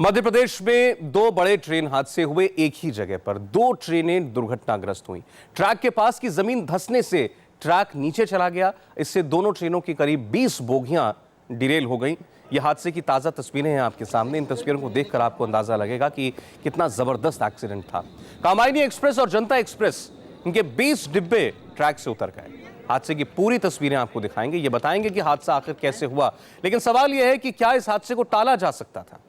मध्य प्रदेश में दो बड़े ट्रेन हादसे हुए एक ही जगह पर। दो ट्रेनें दुर्घटनाग्रस्त हुई। ट्रैक के पास की जमीन धंसने से ट्रैक नीचे चला गया। इससे दोनों ट्रेनों की करीब 20 बोगियां डिरेल हो गई। यह हादसे की ताजा तस्वीरें हैं आपके सामने। इन तस्वीरों को देखकर आपको अंदाजा लगेगा कि कितना जबरदस्त एक्सीडेंट था। कामायनी एक्सप्रेस और जनता एक्सप्रेस, इनके 20 डिब्बे ट्रैक से उतर गए। हादसे की पूरी तस्वीरें आपको दिखाएंगे। ये बताएंगे कि हादसा आखिर कैसे हुआ, लेकिन सवाल यह है कि क्या इस हादसे को टाला जा सकता था।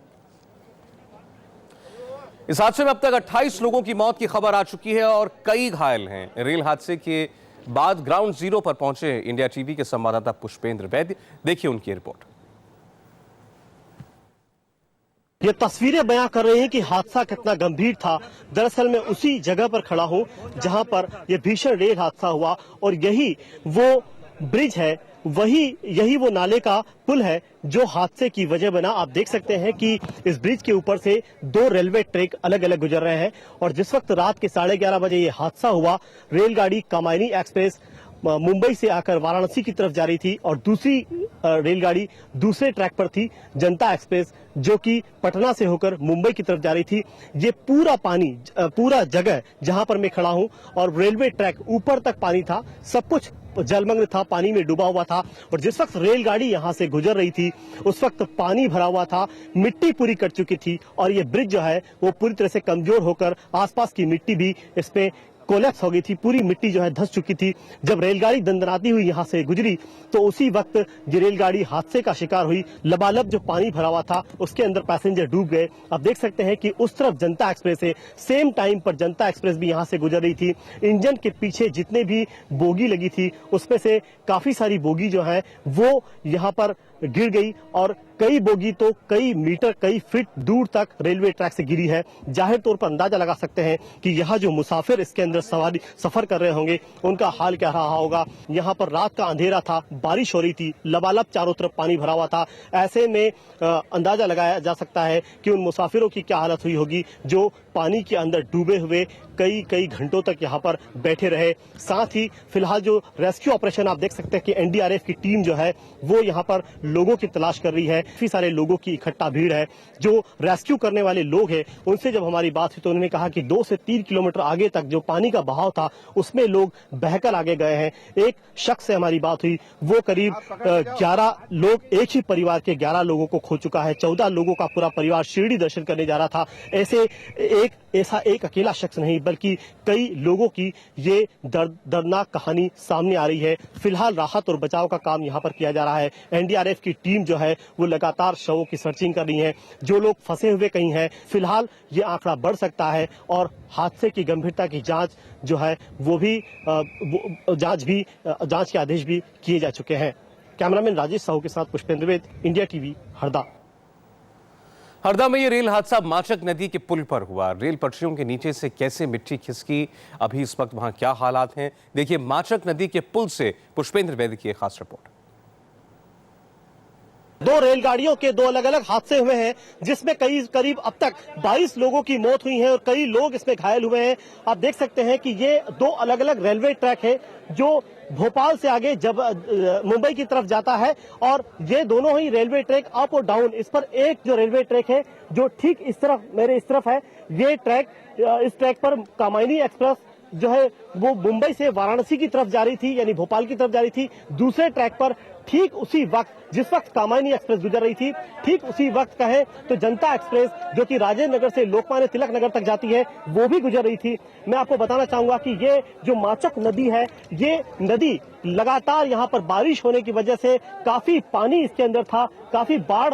इस हादसे में अब तक 28 लोगों की मौत की खबर आ चुकी है और कई घायल हैं। रेल हादसे के बाद ग्राउंड जीरो पर पहुंचे इंडिया टीवी के संवाददाता पुष्पेंद्र वैद्य, देखिए उनकी रिपोर्ट। ये तस्वीरें बयां कर रही हैं कि हादसा कितना गंभीर था। दरअसल मैं उसी जगह पर खड़ा हूं जहां पर यह भीषण रेल हादसा हुआ और यही वो ब्रिज है, यही वो नाले का पुल है जो हादसे की वजह बना। आप देख सकते हैं कि इस ब्रिज के ऊपर से दो रेलवे ट्रैक अलग अलग गुजर रहे हैं और जिस वक्त रात के 11:30 बजे ये हादसा हुआ, रेलगाड़ी कामायनी एक्सप्रेस मुंबई से आकर वाराणसी की तरफ जा रही थी और दूसरी रेलगाड़ी दूसरे ट्रैक पर थी, जनता एक्सप्रेस, जो कि पटना से होकर मुंबई की तरफ जा रही थी। ये पूरा पानी, पूरा जगह जहां पर मैं खड़ा हूं और रेलवे ट्रैक ऊपर तक पानी था, सब कुछ जलमग्न था, पानी में डूबा हुआ था। और जिस वक्त रेलगाड़ी यहां से गुजर रही थी उस वक्त पानी भरा हुआ था, मिट्टी पूरी कट चुकी थी और ये ब्रिज जो है वो पूरी तरह से कमजोर होकर आसपास की मिट्टी भी इसमें कोलैप्स हो गई थी। पूरी मिट्टी जो है धंस चुकी थी। जब रेलगाड़ी दंदनाती हुई यहां से गुजरी तो उसी वक्त ये रेलगाड़ी हादसे का शिकार हुई। लबालब जो पानी भरा हुआ था उसके अंदर पैसेंजर डूब गए। अब देख सकते हैं कि उस तरफ जनता एक्सप्रेस है, सेम टाइम पर जनता एक्सप्रेस भी यहां से गुजर रही थी। इंजन के पीछे जितने भी बोगी लगी थी उसमें से काफी सारी बोगी जो है वो यहां पर गिर गई और कई बोगी तो कई मीटर, कई फीट दूर तक रेलवे ट्रैक से गिरी है। जाहिर तौर पर अंदाजा लगा सकते हैं कि यहाँ जो मुसाफिर इसके अंदर सफर कर रहे होंगे उनका हाल क्या रहा होगा। यहाँ पर रात का अंधेरा था, बारिश हो रही थी, लबालब चारों तरफ पानी भरा हुआ था। ऐसे में अंदाजा लगाया जा सकता है कि उन मुसाफिरों की क्या हालत हुई होगी जो पानी के अंदर डूबे हुए कई घंटों तक यहाँ पर बैठे रहे। साथ ही फिलहाल जो रेस्क्यू ऑपरेशन आप देख सकते हैं कि एनडीआरएफ की टीम जो है वो यहाँ पर लोगों की तलाश कर रही है। काफी सारे लोगों की इकट्ठा भीड़ है। जो रेस्क्यू करने वाले लोग हैं उनसे जब हमारी बात हुई तो उन्होंने कहा कि 2 से 3 किलोमीटर आगे तक जो पानी का बहाव था उसमें लोग बहकर आगे गए हैं। एक शख्स से हमारी बात हुई, वो करीब 11 लोग, एक ही परिवार के 11 लोगों को खो चुका है। 14 लोगों का पूरा परिवार शिरडी दर्शन करने जा रहा था। ऐसा एक अकेला शख्स नहीं बल्कि कई लोगों की ये दर्दनाक कहानी सामने आ रही है। फिलहाल राहत और बचाव का काम यहाँ पर किया जा रहा है। एनडीआरएफ की टीम जो है वो लगातार शवों की सर्चिंग कर रही है। जो लोग फंसे हुए कहीं हैं, फिलहाल ये आंकड़ा बढ़ सकता है और हादसे की गंभीरता की जांच जो है वो भी जांच के आदेश भी किए जा चुके हैं। कैमरामैन राजेश साहू के साथ पुष्पेंद्र वैद, इंडिया टीवी, हरदा। हरदा में ये रेल हादसा माचक नदी के पुल पर हुआ। रेल पटरियों के नीचे से कैसे मिट्टी खिसकी, अभी इस वक्त वहां क्या हालात हैं, देखिए माचक नदी के पुल से पुष्पेंद्र वैद्य की एक खास रिपोर्ट। दो रेलगाड़ियों के 2 अलग अलग हादसे हुए हैं जिसमें करीब अब तक 22 लोगों की मौत हुई है और कई लोग इसमें घायल हुए हैं। आप देख सकते हैं कि ये 2 अलग अलग रेलवे ट्रैक है जो भोपाल से आगे जब मुंबई की तरफ जाता है और ये दोनों ही रेलवे ट्रैक अप और डाउन। इस पर एक जो रेलवे ट्रैक है जो ठीक इस तरफ, मेरे इस तरफ है, ये ट्रैक, इस ट्रैक पर कामायनी एक्सप्रेस जो है वो मुंबई से वाराणसी की तरफ जा रही थी, यानी भोपाल की तरफ जा रही थी। दूसरे ट्रैक पर ठीक उसी वक्त जिस वक्त कामायनी एक्सप्रेस गुजर रही थी, ठीक उसी वक्त कहें तो जनता एक्सप्रेस जो कि राजेंद्र नगर से लोकमान्य तिलक नगर तक जाती है वो भी गुजर रही थी। मैं आपको बताना चाहूंगा कि ये जो माचक नदी है, ये नदी लगातार यहाँ पर बारिश होने की वजह से काफी पानी इसके अंदर था, काफी बाढ़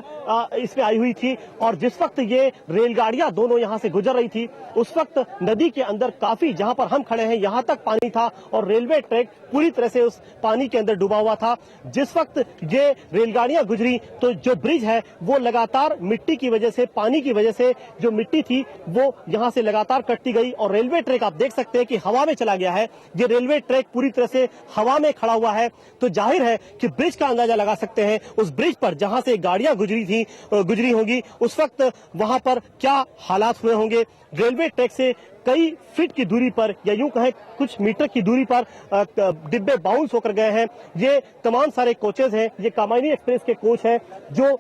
इसमें आई हुई थी और जिस वक्त ये रेलगाड़ियां दोनों यहाँ से गुजर रही थी उस वक्त नदी के अंदर काफी, जहां पर हम खड़े हैं यहाँ तक पानी था और रेलवे ट्रैक पूरी तरह से उस पानी के अंदर डूबा हुआ था। जिस वक्त ये रेलगाड़ियां गुजरी तो जो ब्रिज है वो लगातार मिट्टी की वजह से, पानी की वजह से जो मिट्टी थी वो यहां से लगातार कटती गई और रेलवे ट्रैक आप देख सकते हैं कि हवा में चला गया है। ये रेलवे ट्रैक पूरी तरह से हवा में खड़ा हुआ है तो जाहिर है कि ब्रिज का अंदाजा लगा सकते हैं। उस ब्रिज पर जहां से गाड़ियां गुजरी होंगी उस वक्त वहां पर क्या हालात हुए होंगे। रेलवे ट्रैक से कई फीट की दूरी पर या यूं कहें कुछ मीटर की दूरी पर डिब्बे बाउंस होकर गए हैं। ये तमाम सारे कोचेज हैं, ये कामायनी एक्सप्रेस के कोच हैं जो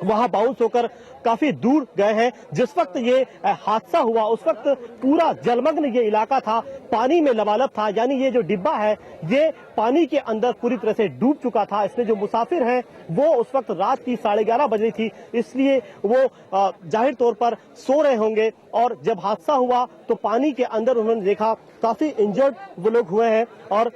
वहां बाउंस होकर काफी दूर गए हैं। जिस वक्त ये हादसा हुआ उस वक्त पूरा जलमग्न ये इलाका था, पानी में लबालब था, यानी ये जो डिब्बा है ये पानी के अंदर पूरी तरह से डूब चुका था। इसमें जो मुसाफिर हैं वो उस वक्त रात की 11:30 बज रही थी, इसलिए वो जाहिर तौर पर सो रहे होंगे। और जब हादसा हुआ तो पानी के अंदर उन्होंने देखा काफी इंजर्ड वो लोग हुए हैं और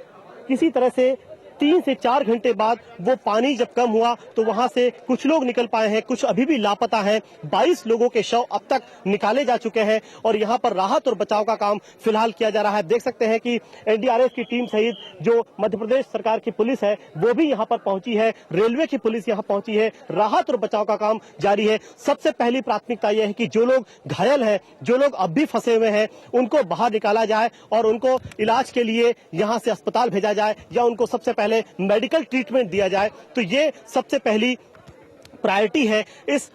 किसी तरह से 3 से 4 घंटे बाद वो पानी जब कम हुआ तो वहां से कुछ लोग निकल पाए हैं, कुछ अभी भी लापता हैं। 22 लोगों के शव अब तक निकाले जा चुके हैं और यहाँ पर राहत और बचाव का काम फिलहाल किया जा रहा है। देख सकते हैं कि एनडीआरएफ की टीम सहित जो मध्य प्रदेश सरकार की पुलिस है वो भी यहाँ पर पहुंची है, रेलवे की पुलिस यहाँ पहुंची है, राहत और बचाव का काम जारी है। सबसे पहली प्राथमिकता यह है कि जो लोग घायल हैं, जो लोग अब भी फंसे हुए हैं, उनको बाहर निकाला जाए और उनको इलाज के लिए यहाँ से अस्पताल भेजा जाए या उनको सबसे पहले मेडिकल ट्रीटमेंट दिया जाए। तो ये सबसे पहली प्रायोरिटी है। इस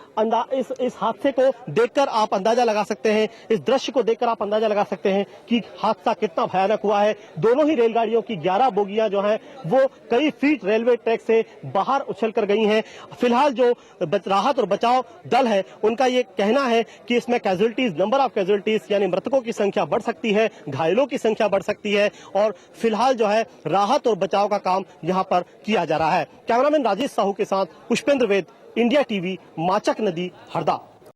हादसे को देखकर आप अंदाजा लगा सकते हैं, इस दृश्य को देखकर आप अंदाजा लगा सकते हैं कि हादसा कितना भयानक हुआ है। दोनों ही रेलगाड़ियों की 11 बोगियां जो हैं वो कई फीट रेलवे ट्रैक से बाहर उछल कर गई हैं। फिलहाल जो राहत और बचाव दल है उनका ये कहना है कि इसमें कैजुअलिटीज, नंबर ऑफ कैजुअलिटीज यानी मृतकों की संख्या बढ़ सकती है, घायलों की संख्या बढ़ सकती है और फिलहाल जो है राहत और बचाव का काम यहाँ पर किया जा रहा है। कैमरामैन राजेश साहू के साथ पुष्पेंद्र वेद, इंडिया टीवी, माचक नदी, हरदा।